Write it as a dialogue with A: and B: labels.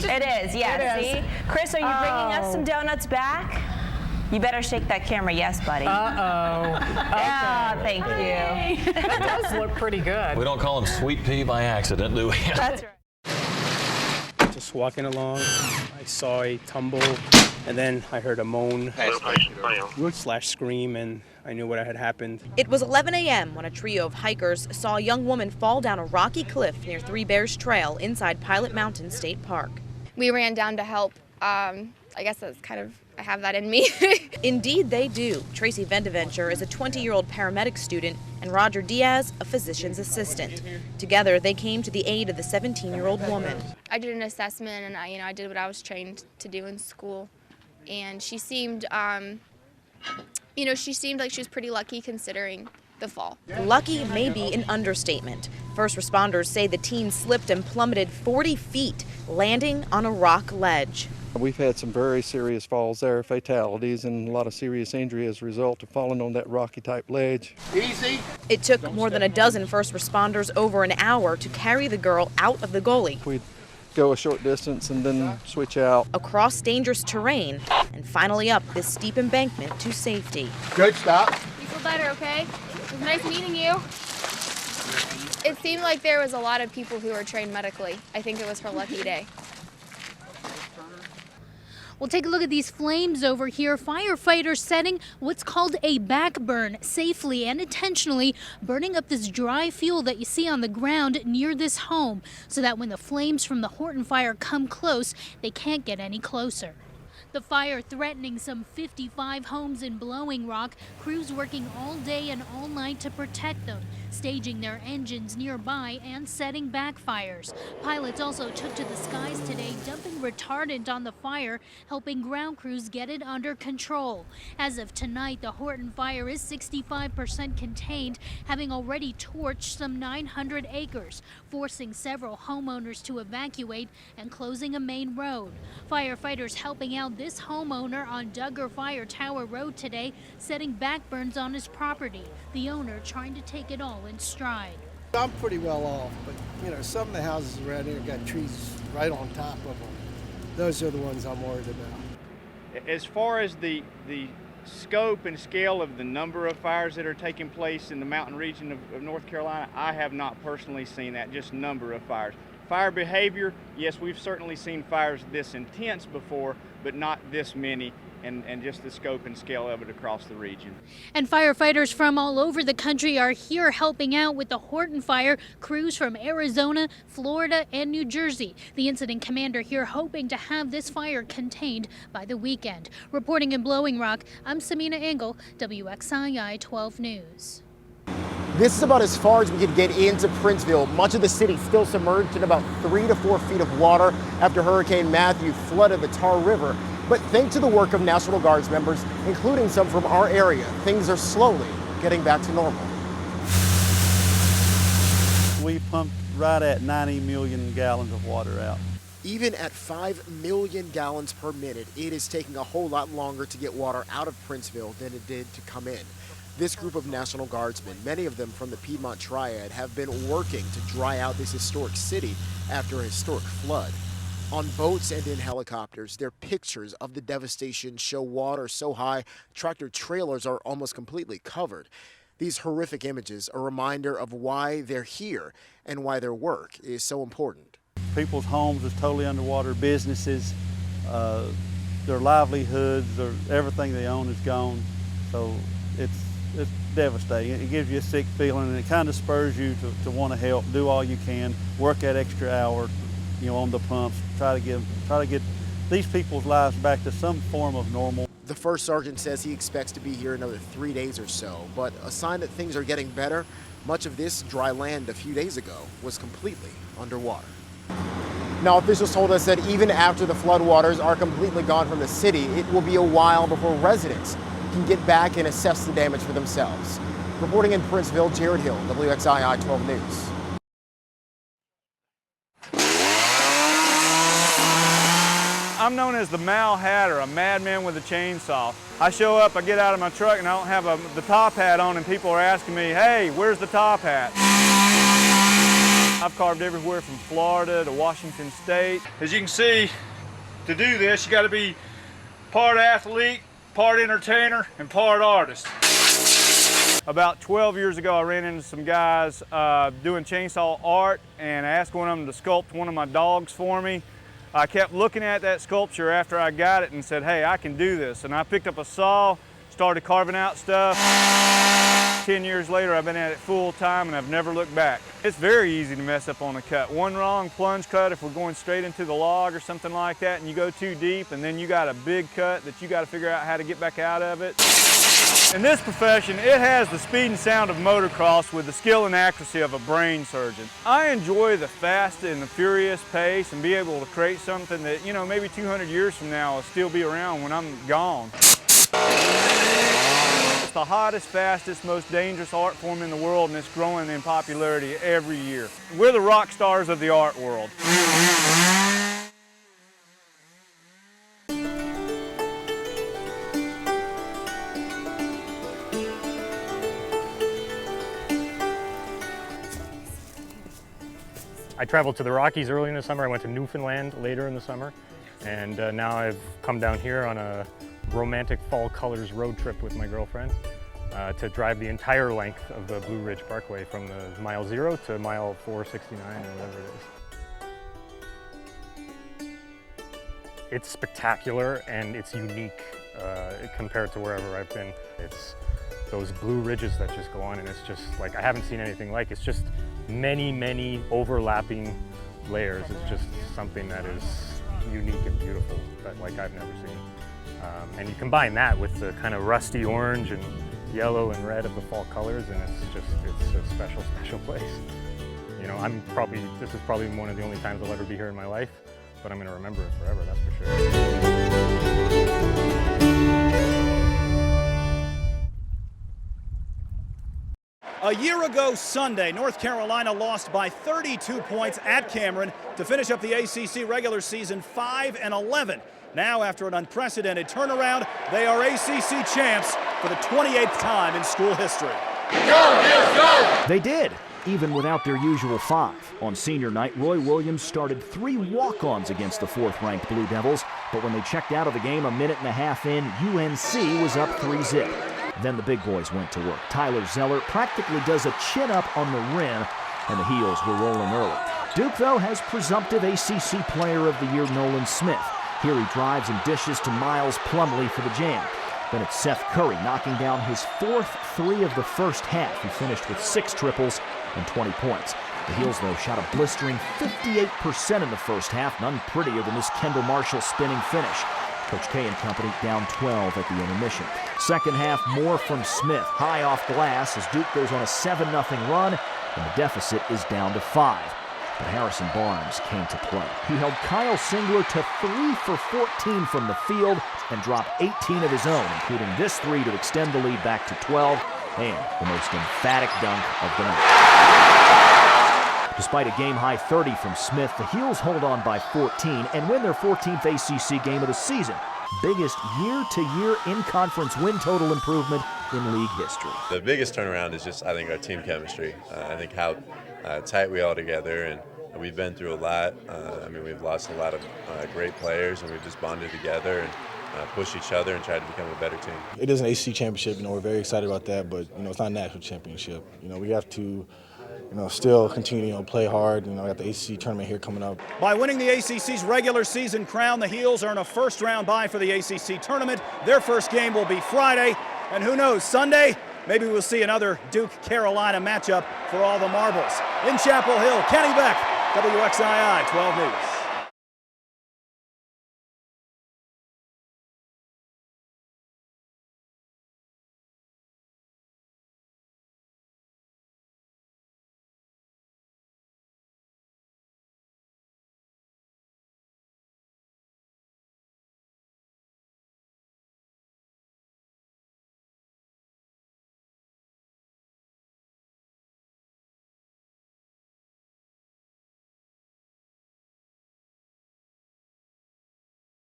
A: It is, yes. See? Chris, are you bringing us some donuts back? You better shake that camera, yes, buddy.
B: Uh-oh. Okay.
A: Yeah, thank you.
B: That does look pretty good.
C: We don't call them sweet pea by accident, do we?
A: That's right.
D: Just walking along, I saw a tumble, and then I heard a moan / scream, and I knew what had happened.
E: It was 11 a.m. when a trio of hikers saw a young woman fall down a rocky cliff near Three Bears Trail inside Pilot Mountain State Park.
F: We ran down to help. I guess that's I have that in me.
E: Indeed, they do. Tracy Vendeventure is a 20-year-old paramedic student, and Roger Diaz, a physician's assistant. Together, they came to the aid of the 17-year-old woman.
F: I did an assessment, and I did what I was trained to do in school. And she seemed, she seemed like she was pretty lucky considering the fall.
E: Lucky may be an understatement. First responders say the teen slipped and plummeted 40 feet, landing on a rock ledge.
G: We've had some very serious falls there, fatalities, and a lot of serious injury as a result of falling on that rocky type ledge.
E: Easy. It took more than a dozen first responders over an hour to carry the girl out of the gully.
G: We'd go a short distance and then switch out.
E: Across dangerous terrain, and finally up this steep embankment to safety.
H: Good, stop.
F: You feel better, okay? It was nice meeting you. It seemed like there was a lot of people who were trained medically. I think it was her lucky day.
I: Well, take a look at these flames over here. Firefighters setting what's called a backburn, safely and intentionally burning up this dry fuel that you see on the ground near this home, so that when the flames from the Horton fire come close, they can't get any closer. The fire threatening some 55 homes in Blowing Rock, crews working all day and all night to protect them, staging their engines nearby and setting backfires. Pilots also took to the skies today, dumping retardant on the fire, helping ground crews get it under control. As of tonight, the Horton fire is 65% contained, having already torched some 900 acres, forcing several homeowners to evacuate and closing a main road. Firefighters helping out this homeowner on Duggar Fire Tower Road today, setting backburns on his property, the owner trying to take it all in stride.
H: I'm pretty well off, but some of the houses around here got trees right on top of them. Those are the ones I'm worried about.
J: As far as the scope and scale of the number of fires that are taking place in the mountain region of North Carolina, I have not personally seen that, just number of fires. Fire behavior, yes, we've certainly seen fires this intense before, but not this many, and just the scope and scale of it across the region.
I: And firefighters from all over the country are here helping out with the Horton fire, crews from Arizona, Florida, and New Jersey. The incident commander here hoping to have this fire contained by the weekend. Reporting in Blowing Rock, I'm Samina Engel, WXII 12 News.
K: This is about as far as we could get into Princeville. Much of the city still submerged in about 3 to 4 feet of water after Hurricane Matthew flooded the Tar River. But thanks to the work of National Guards members, including some from our area, things are slowly getting back to normal.
L: We pumped right at 90 million gallons of water out.
K: Even at 5 million gallons per minute, it is taking a whole lot longer to get water out of Princeville than it did to come in. This group of National Guardsmen, many of them from the Piedmont Triad, have been working to dry out this historic city after a historic flood. On boats and in helicopters, their pictures of the devastation show water so high, tractor trailers are almost completely covered. These horrific images are a reminder of why they're here and why their work is so important.
L: People's homes are totally underwater, businesses, their livelihoods, everything they own is gone. So it's devastating. It gives you a sick feeling, and it kind of spurs you to want to help, do all you can, work that extra hour, on the pumps, try to get these people's lives back to some form of normal.
K: The first sergeant says he expects to be here another 3 days or so, but a sign that things are getting better. Much of this dry land a few days ago was completely underwater. Now, officials told us that even after the floodwaters are completely gone from the city, it will be a while before residents can get back and assess the damage for themselves. Reporting in Princeville, Jared Hill, WXII 12 News.
J: I'm known as the Mal Hatter, a madman with a chainsaw. I show up, I get out of my truck, and I don't have the top hat on, and people are asking me, hey, where's the top hat? I've carved everywhere from Florida to Washington State. As you can see, to do this, you got to be part athlete, part entertainer, and part artist. About 12 years ago, I ran into some guys doing chainsaw art and I asked one of them to sculpt one of my dogs for me. I kept looking at that sculpture after I got it and said, hey, I can do this. And I picked up a saw, started carving out stuff. 10 years later, I've been at it full time and I've never looked back. It's very easy to mess up on a cut. One wrong plunge cut if we're going straight into the log or something like that and you go too deep and then you got a big cut that you got to figure out how to get back out of it. In this profession, it has the speed and sound of motocross with the skill and accuracy of a brain surgeon. I enjoy the fast and the furious pace and be able to create something that, you know, maybe 200 years from now will still be around when I'm gone. It's the hottest, fastest, most dangerous art form in the world, and it's growing in popularity every year. We're the rock stars of the art world.
M: I traveled to the Rockies early in the summer. I went to Newfoundland later in the summer. And now I've come down here on a romantic fall colors road trip with my girlfriend to drive the entire length of the Blue Ridge Parkway from the mile 0 to mile 469 or whatever it is. It's spectacular and it's unique compared to wherever I've been. It's those blue ridges that just go on and it's just like, I haven't seen anything like. It's just many, many overlapping layers. It's just something that is unique and beautiful that like I've never seen. And you combine that with the kind of rusty orange and yellow and red of the fall colors and it's a special, special place. You know, this is probably one of the only times I'll ever be here in my life, but I'm gonna remember it forever, that's for sure.
N: A year ago Sunday, North Carolina lost by 32 points at Cameron to finish up the ACC regular season 5-11. Now, after an unprecedented turnaround, they are ACC champs for the 28th time in school history.
O: Go, Heels, go! They did, even without their usual 5. On senior night, Roy Williams started 3 walk-ons against the 4th-ranked Blue Devils, but when they checked out of the game a minute and a half in, UNC was up 3-zip. Then the big boys went to work. Tyler Zeller practically does a chin-up on the rim, and the Heels were rolling early. Duke, though, has presumptive ACC Player of the Year Nolan Smith. Here he drives and dishes to Miles Plumlee for the jam. Then it's Seth Curry knocking down his 4th 3 of the first half. He finished with 6 triples and 20 points. The Heels, though, shot a blistering 58% in the first half, none prettier than this Kendall Marshall spinning finish. Coach K and company down 12 at the intermission. Second half, more from Smith, high off glass as Duke goes on a 7-0 run, and the deficit is down to 5. But Harrison Barnes came to play. He held Kyle Singler to 3 for 14 from the field and dropped 18 of his own, including this 3 to extend the lead back to 12, and the most emphatic dunk of the night. Despite a game-high 30 from Smith, the Heels hold on by 14 and win their 14th ACC game of the season. Biggest year-to-year in-conference win total improvement in league history.
P: The biggest turnaround is just, I think, our team chemistry. I think how tight we all together, and we've been through a lot. I mean, we've lost a lot of great players, and we've just bonded together and push each other and try to become a better team.
Q: It is an ACC championship. You know, we're very excited about that, but you know, it's not a national championship. You know, we have to, still continue to play hard. We got the ACC tournament here coming up.
N: By winning the ACC's regular season crown, the Heels earn a first-round bye for the ACC tournament. Their first game will be Friday, and who knows, Sunday, maybe we'll see another Duke-Carolina matchup for all the marbles. In Chapel Hill, Kenny Beck, WXII 12 News.